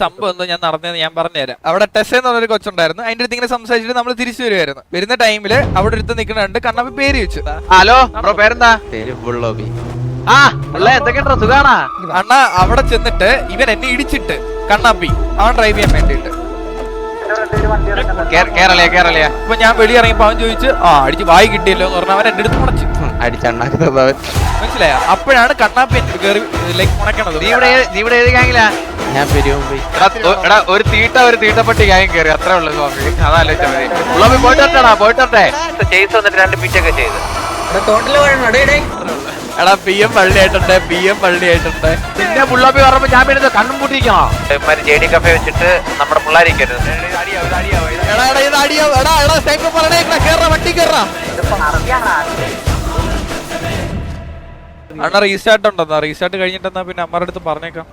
സംഭവം എന്തോ ഞാൻ നടന്നതെന്ന് ഞാൻ പറഞ്ഞുതരാം. അവിടെ ടെസ് എന്ന് പറഞ്ഞൊരു കൊച്ചുണ്ടായിരുന്നു. അതിന്റെ അടുത്ത് ഇങ്ങനെ സംസാരിച്ചിട്ട് നമ്മൾ തിരിച്ചു വരുമായിരുന്നു. വരുന്ന ടൈമില് അവിടെ അടുത്ത് നിൽക്കണുണ്ട്. കണ്ണപ്പി പേര് വെച്ചു. ഹലോ ബ്രോ, പേരെന്താ? പേര് ബുള്ളോബി. എന്തൊക്കെയാ സുഖാണാ? അണ്ണ അവിടെ ചെന്നിട്ട് ഇവൻ എന്നെ ഇടിച്ചിട്ട് കണ്ണാപ്പി അവൻ ഡ്രൈവ് ചെയ്യാൻ വേണ്ടിട്ട് അപ്പൊ ഞാൻ വെളിയിറങ്ങിയപ്പോ അവൻ ചോദിച്ചു അടിച്ച് വായി കിട്ടിയല്ലോ എന്ന് പറഞ്ഞാൽ അവൻ എന്റെ അടുത്ത് മുടച്ചു അടിച്ചണ്ണാക്കുന്നവൻ മനസ്സിലായ. അപ്പോഴാണ് കണ്ണാപ്പി കയറി ലൈക്ക് മുണക്കണത്. നീ ഇവിടെ ഏത് ഗാങ്ങിലാ? ഞാൻ എടാ ഒരു തീട്ടപ്പെട്ടി ഗാങ് കയറി, അത്രേ ഉള്ളു. അതാലോചിച്ചാ മതി. പോയിട്ടെ ചെയ്സ് വന്നിട്ട് 2 പിറ്റൊക്കെ ചെയ്ത്. എടാ PM പള്ളിയായിട്ടുണ്ട്, PM പള്ളിയായിട്ടുണ്ട്. പിന്നെ പുള്ളോപ്പി പറഞ്ഞപ്പോ ഞാൻ പിന്നെ കണ്ണും പൂട്ടിയിരിക്കണോ? JD കഫേ വെച്ചിട്ട് നമ്മുടെ പിള്ളേരിക്കരുത്. അണ്ണ റീസ്റ്റാർട്ട് ഉണ്ടെന്നാ, റീസ്റ്റാർട്ട് കഴിഞ്ഞിട്ടെന്നാ പിന്നെ അമ്മയുടെ അടുത്ത് പറഞ്ഞേക്കാം.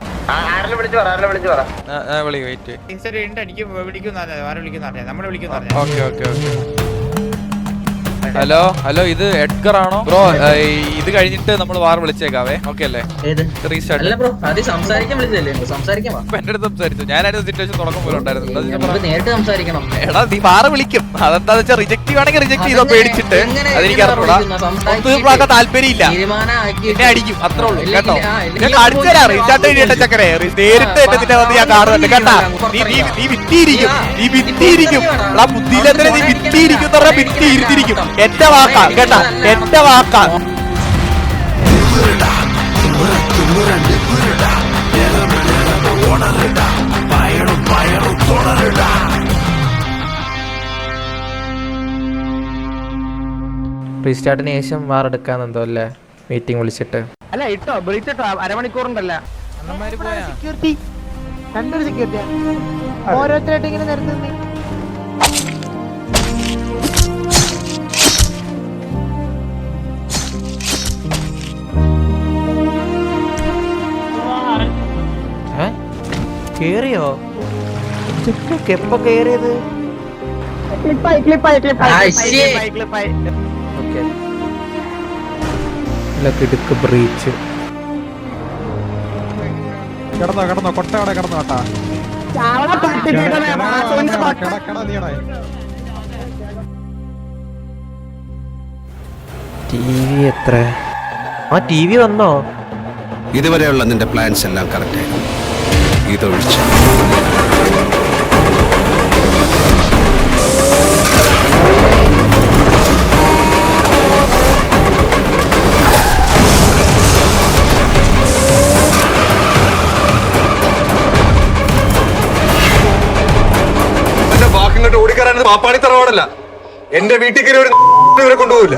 ഹലോ ഹലോ, ഇത് എഡ്ഗർ ആണോ ബ്രോ? ഇത് കഴിഞ്ഞിട്ട് നമ്മൾ വാർ വിളിച്ചേക്കാവേ. ഓക്കെ അല്ലേ? റീസ്റ്റാർട്ട് എന്റെ അടുത്ത് സംസാരിച്ചു. ഞാനായിരുന്നു സിറ്റുവേഷൻ തുടക്കം പോലെ ഉണ്ടായിരുന്നു. എടാ നീ വാർ വിളിക്കും, അതെന്താന്ന് വെച്ചാൽ റിജക്റ്റ് ആണെങ്കിൽ റിജക്ട് ചെയ്തോ പേടിച്ചിട്ട്. അതെനിക്ക് അറിഞ്ഞൂടാ, ഒത്തുതീർപ്പാക്കാൻ താല്പര്യം ഇല്ല. എന്നെ അടിക്കും, അത്രേ ഉള്ളൂ കേട്ടോ. ഞാൻ കാണിച്ചു തരാം റീസ്റ്റാർട്ട് കഴിഞ്ഞിട്ട് ചക്കരെ നേരിട്ട് എന്നെ നിന്നെ വന്ന് ഞാൻ കാണുന്നുണ്ട് കേട്ടാ. നീ വിറ്റിയിരിക്കും എടാ, ബുദ്ധിയിലെന്തിനെ നീ വിറ്റിയിരിക്കും എന്ന് പറഞ്ഞാൽ വിറ്റി ഇരുത്തിരിക്കും. എന്റെ വാക്കാ കേട്ടാ, എന്റെ വാക്കാ. റീസ്റ്റാർട്ടിന് ശേഷം വാർ എടുക്കാന്നെന്തോ അല്ലേ മീറ്റിംഗ് വിളിച്ചിട്ട്. അല്ല ഇട്ടോ വിളിച്ചിട്ടോ, അരമണിക്കൂറുണ്ടല്ല. സെക്യൂരിറ്റി രണ്ടൊരു സെക്യൂരിറ്റി ഓരോരുത്തരായിട്ട് ഇങ്ങനെ നിരത്തുന്നേ. കേറിയോ? എപ്പോ കേറിയത്? ബ്രീച്ച് കിടന്നോ കൊട്ടവിടെ കിടന്നോ കേട്ടാ. TV എത്ര? TV വന്നോ? ഇതുവരെയുള്ള നിന്റെ പ്ലാൻസ് എല്ലാം കറക്റ്റ് ആയിരുന്നു. ഇതൊഴിച്ച് ബാക്കിങ്ങോട്ട് ഓടിക്കറാനത് പാപ്പാണി തറവാടല്ല. എന്റെ വീട്ടിൽ കയറി ഒരു ഇവരെ കൊണ്ടുപോകില്ല.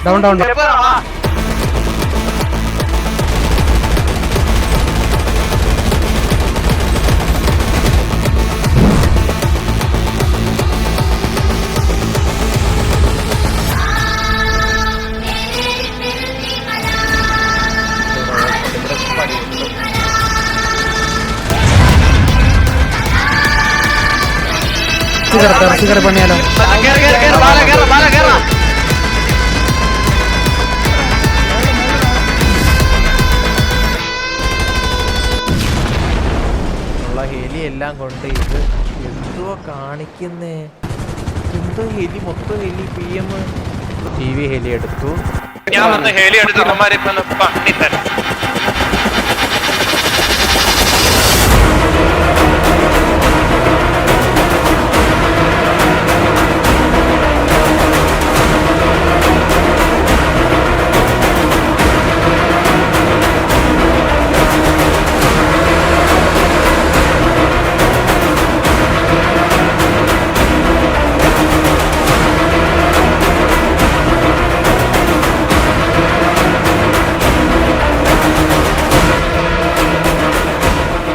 ഡൗൺ ഡൗൺ ഇറച്ചി പണിയാലോ. ഹെലി എല്ലാം കൊണ്ട് ഇത് എന്തോ കാണിക്കുന്നേ? എന്തോ ഹെലി, മൊത്തം ഹെലി. PM TV ഹെലി എടുത്തു. ഞാൻ വന്ന് ഹേലി എടുത്ത് അമ്മമാരിപ്പോ പണി തരാം.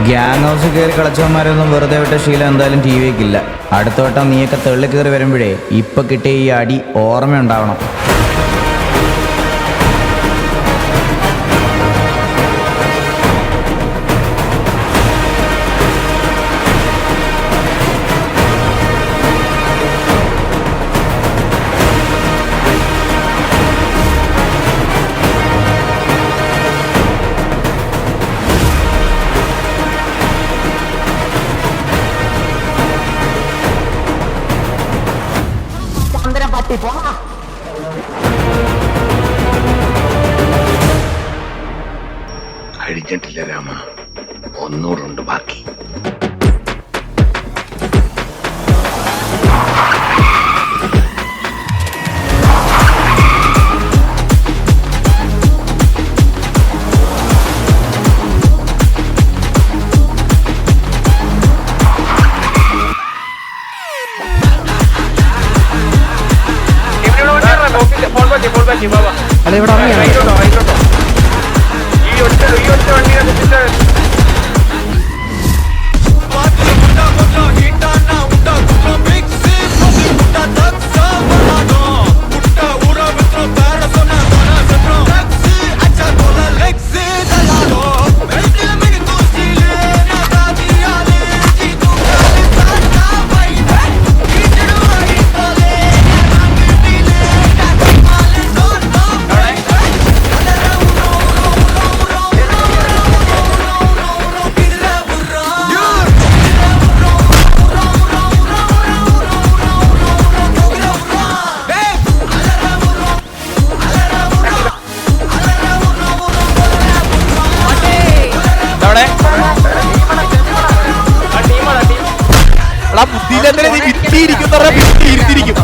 ഗ്യാങ് ഹൗസ് കയറി കളിച്ചവന്മാരൊന്നും വെറുതെ വിട്ട ശീലം എന്തായാലും ടി വിക്കില്ല. അടുത്ത വട്ടം നീയൊക്കെ തെള്ളി കയറി വരുമ്പോഴേ ഇപ്പൊ കിട്ടിയ ഈ അടി ഓർമ്മയുണ്ടാവണം. കഴിഞ്ഞിട്ടില്ല രാമ, ഒന്നൂറുണ്ട് ബാക്കി. അല്ല ഇവിടെ ബുദ്ധിയിലെന്തിനാ നീ വിറ്റിയിരിക്കുന്ന വിറ്റിയിരുത്തിരിക്കും.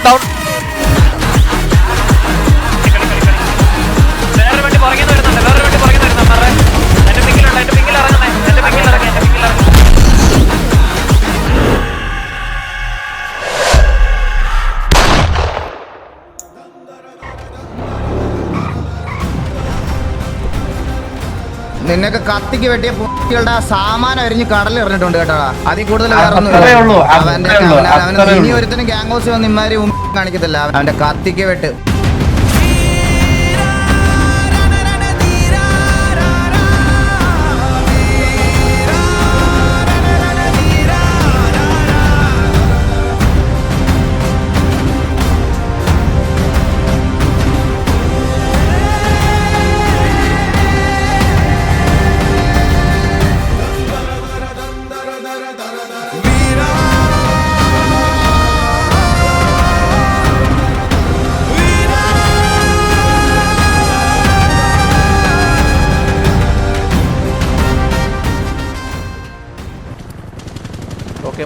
Down. വേറൊരു വണ്ടി പുറകെ വരുന്നുണ്ട്. എന്റെ പിക്കിലുണ്ട്. എന്റെ പിക്കിൽ ഇറങ്ങുന്നേ. എന്റെ പിക്കിൽ ഇറങ്ങി. നിന്നൊക്കെ കത്തിക്ക് വെട്ടിയ കുട്ടികളുടെ സാമാനം അരിഞ്ഞ് കടലിൽ എറിഞ്ഞിട്ടുണ്ട് കേട്ടോ. അതിൽ കൂടുതൽ ഇനി ഒരുത്തനും ഗ്യാങ് ഹൗസ് വന്ന് ഇമാരി കാണിക്കത്തില്ല. അവന്റെ കത്തിക്ക് വെട്ട്.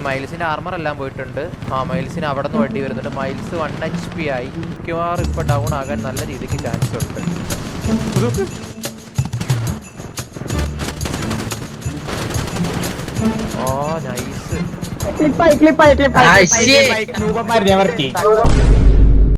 മൈൽസിന്റെ ആർമർ എല്ലാം പോയിട്ടുണ്ട്. മൈൽസിന് അവിടെ നിന്ന് വണ്ടി വരുന്നുണ്ട്. മൈൽസ് 1 HP ആയി. മിക്കവാറും ഇപ്പൊ ഡൗൺ ആകാൻ നല്ല രീതിക്ക് ചാൻസ് ഉണ്ട്. നൈസ്.